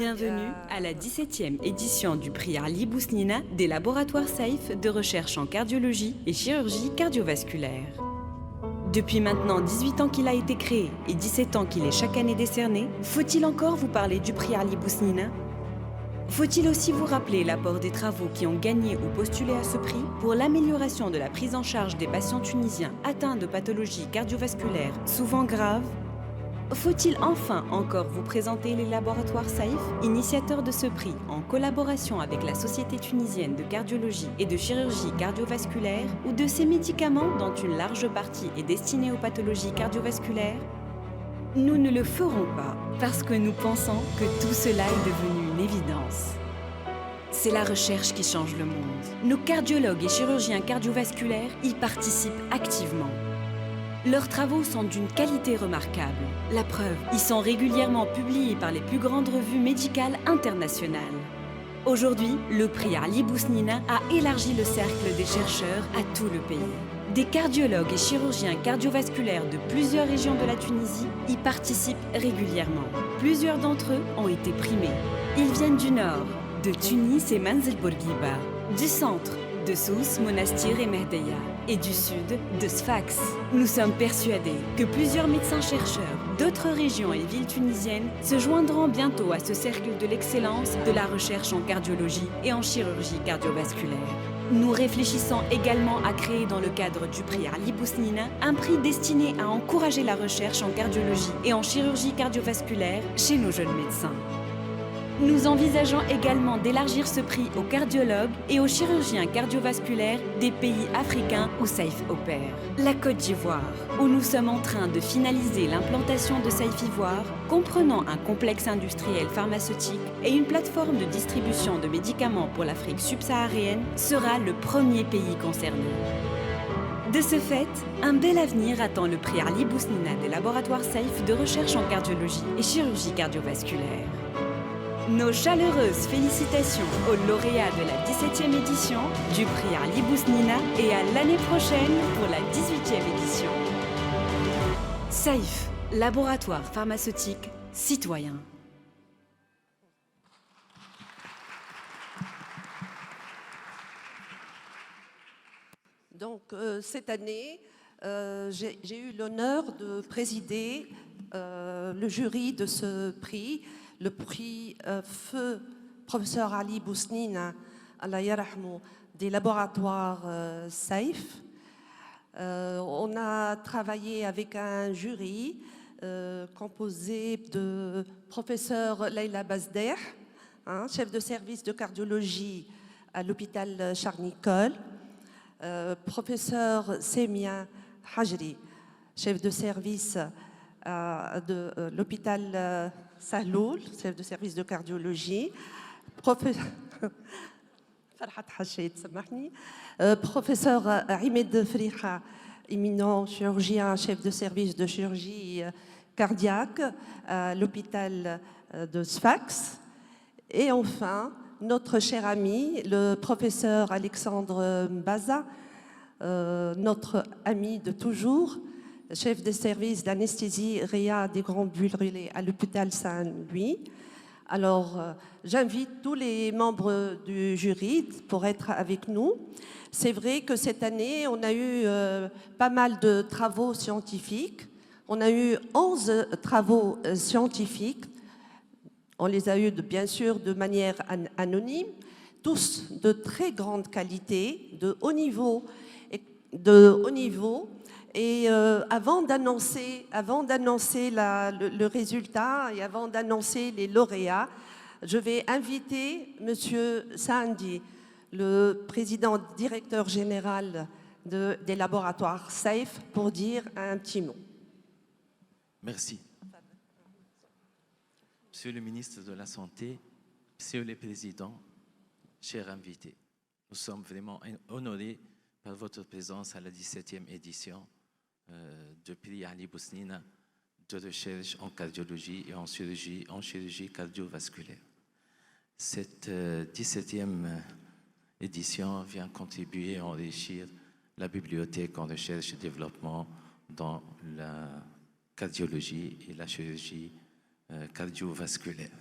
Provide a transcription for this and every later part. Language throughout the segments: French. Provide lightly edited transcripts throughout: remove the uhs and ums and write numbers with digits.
Bienvenue à la 17e édition du prix Ali Bousnina des laboratoires Saïf de recherche en cardiologie et chirurgie cardiovasculaire. Depuis maintenant 18 ans qu'il a été créé et 17 ans qu'il est chaque année décerné, faut-il encore vous parler du prix Ali Bousnina? Faut-il aussi vous rappeler l'apport des travaux qui ont gagné ou postulé à ce prix pour l'amélioration de la prise en charge des patients tunisiens atteints de pathologies cardiovasculaires souvent graves? Faut-il enfin encore vous présenter les laboratoires Saïf, initiateurs de ce prix en collaboration avec la Société tunisienne de cardiologie et de chirurgie cardiovasculaire ou de ces médicaments dont une large partie est destinée aux pathologies cardiovasculaires? Nous ne le ferons pas parce que nous pensons que tout cela est devenu une évidence. C'est la recherche qui change le monde. Nos cardiologues et chirurgiens cardiovasculaires y participent activement. Leurs travaux sont d'une qualité remarquable. La preuve, ils sont régulièrement publiés par les plus grandes revues médicales internationales. Aujourd'hui, le prix Ali Bousnina a élargi le cercle des chercheurs à tout le pays. Des cardiologues et chirurgiens cardiovasculaires de plusieurs régions de la Tunisie y participent régulièrement. Plusieurs d'entre eux ont été primés. Ils viennent du nord, de Tunis et Manzil Bourguiba, du centre, de Sousse, Monastir et Mehdeya, et du sud, de Sfax. Nous sommes persuadés que plusieurs médecins-chercheurs d'autres régions et villes tunisiennes se joindront bientôt à ce cercle de l'excellence de la recherche en cardiologie et en chirurgie cardiovasculaire. Nous réfléchissons également à créer dans le cadre du prix Ali Bousnina un prix destiné à encourager la recherche en cardiologie et en chirurgie cardiovasculaire chez nos jeunes médecins. Nous envisageons également d'élargir ce prix aux cardiologues et aux chirurgiens cardiovasculaires des pays africains où Saïf opère. La Côte d'Ivoire, où nous sommes en train de finaliser l'implantation de Saïf Ivoire, comprenant un complexe industriel pharmaceutique et une plateforme de distribution de médicaments pour l'Afrique subsaharienne, sera le premier pays concerné. De ce fait, un bel avenir attend le prix Ali Bousnina des laboratoires Saïf de recherche en cardiologie et chirurgie cardiovasculaire. Nos chaleureuses félicitations aux lauréats de la 17e édition du prix Ali Bousnina et à l'année prochaine pour la 18e édition. Saïf, laboratoire pharmaceutique citoyen. Donc, cette année, j'ai eu l'honneur de présider le jury de ce prix, le prix Feu Professeur Ali Bousnina, Allah yarahmou, des laboratoires Saïf. On a travaillé avec un jury composé de professeur Leïla Bazdeh, chef de service de cardiologie à l'hôpital Charles-Nicolle, professeur Semia Hajri, chef de service de l'hôpital Sahloul, chef de service de cardiologie, professeur Ahmed Friha, éminent chirurgien, chef de service de chirurgie cardiaque à l'hôpital de Sfax, et enfin notre cher ami, le professeur Alexandre Baza, notre ami de toujours, chef de service d'anesthésie réa des grandes brûlées à l'hôpital Saint-Louis. Alors, j'invite tous les membres du jury pour être avec nous. C'est vrai que cette année, on a eu pas mal de travaux scientifiques. On a eu 11 travaux scientifiques. On les a eus, bien sûr, de manière anonyme, tous de très grande qualité, de haut niveau. Et avant d'annoncer le résultat et avant d'annoncer les lauréats, je vais inviter Monsieur Sandi, le président directeur général des laboratoires Saïf, pour dire un petit mot. Merci. Monsieur le ministre de la Santé, Monsieur le Président, chers invités, nous sommes vraiment honorés par votre présence à la 17e édition du prix Ali Bousnina de recherche en cardiologie et en chirurgie cardiovasculaire. Cette 17e édition vient contribuer à enrichir la bibliothèque en recherche et développement dans la cardiologie et la chirurgie cardiovasculaire.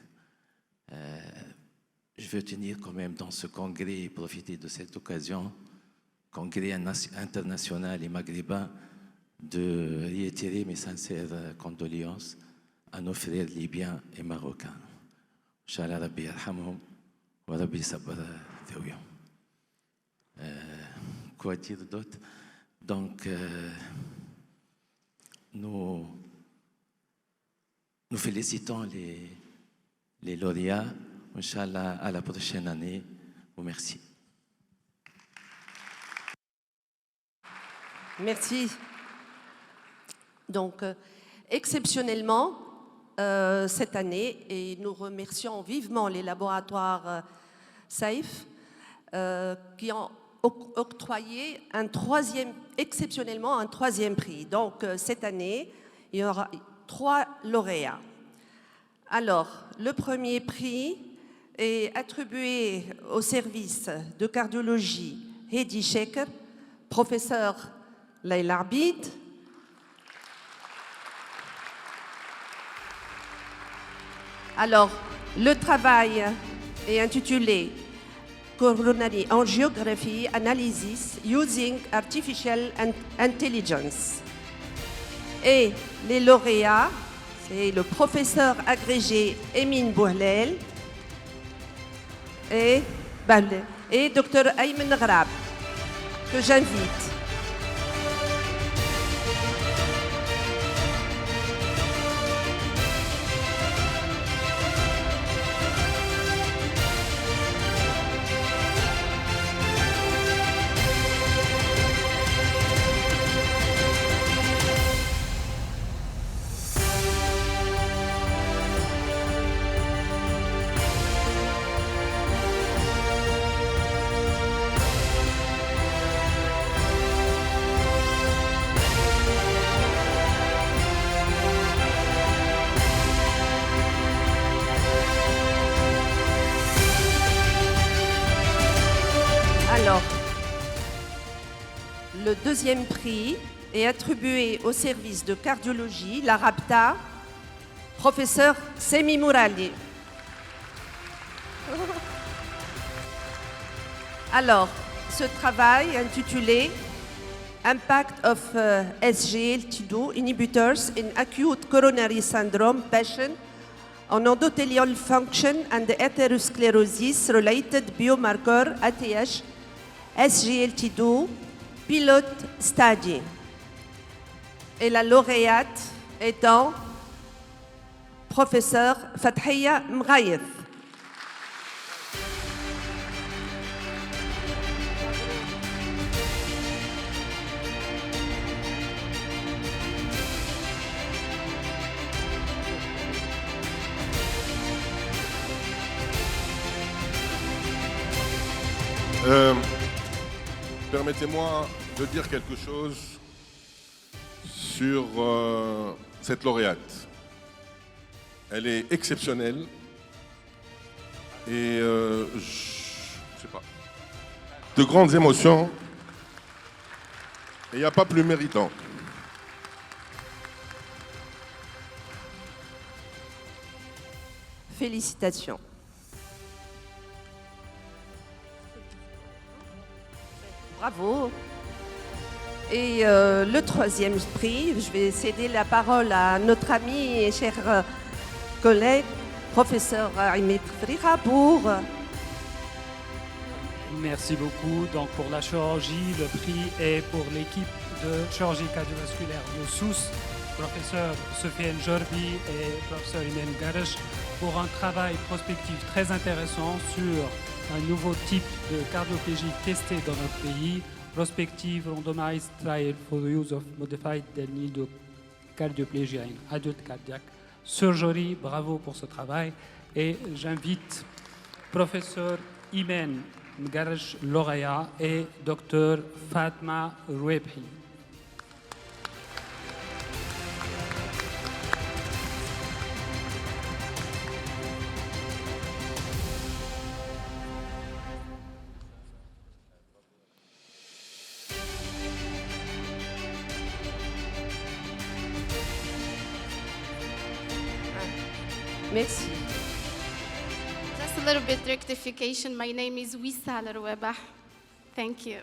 Je veux tenir quand même dans ce congrès et profiter de cette occasion, congrès international et maghrébin, de réitérer mes sincères condoléances à nos frères libyens et marocains. Inch'Allah Rabbi yarhamhum wa Rabbi sabbar dawiyhum. Quoi dire d'autre? Donc, nous félicitons les lauréats. Inch'Allah, à la prochaine année. Vous merci. Merci. Donc, exceptionnellement, cette année, et nous remercions vivement les laboratoires SAIF qui ont octroyé exceptionnellement un troisième prix. Donc, cette année, il y aura 3 lauréats. Alors, le premier prix est attribué au service de cardiologie Hedi Sheker, professeur Layla Arbid. Alors, le travail est intitulé Coronary Angiography Analysis Using Artificial Intelligence. Et les lauréats, c'est le professeur agrégé Emin Bouhlel et Dr Ayman Grab, que j'invite. Alors, le deuxième prix est attribué au service de cardiologie, la RAPTA, professeur Semi Mourali. Alors, ce travail intitulé Impact of SGLT2 Inhibitors in Acute Coronary Syndrome Patient on Endothelial Function and Atherosclerosis Related Biomarker ATH SGLT2 Pilot Study. Et la lauréate étant professeur Fathiya Mghayeth. Permettez-moi de dire quelque chose sur cette lauréate. Elle est exceptionnelle et je sais pas, de grandes émotions, et il n'y a pas plus méritant. Félicitations. Bravo. Et le troisième prix, je vais céder la parole à notre ami et cher collègue, professeur Ahmed Frira, pour... Merci beaucoup. Donc pour la chirurgie, le prix est pour l'équipe de chirurgie cardiovasculaire de Sousse, professeur Sofiane Jorbi et professeur Imen Garesh, pour un travail prospectif très intéressant sur un nouveau type de cardioplégie testé dans notre pays, prospective randomized trial for the use of modified delnido cardioplégie in adult cardiac surgery. Bravo pour ce travail. Et j'invite professeur Imen Garesh, lauréat, et docteur Fatma Rouebhi. Merci. a little bit rectification. My name is Wissal Rouebah. Thank you.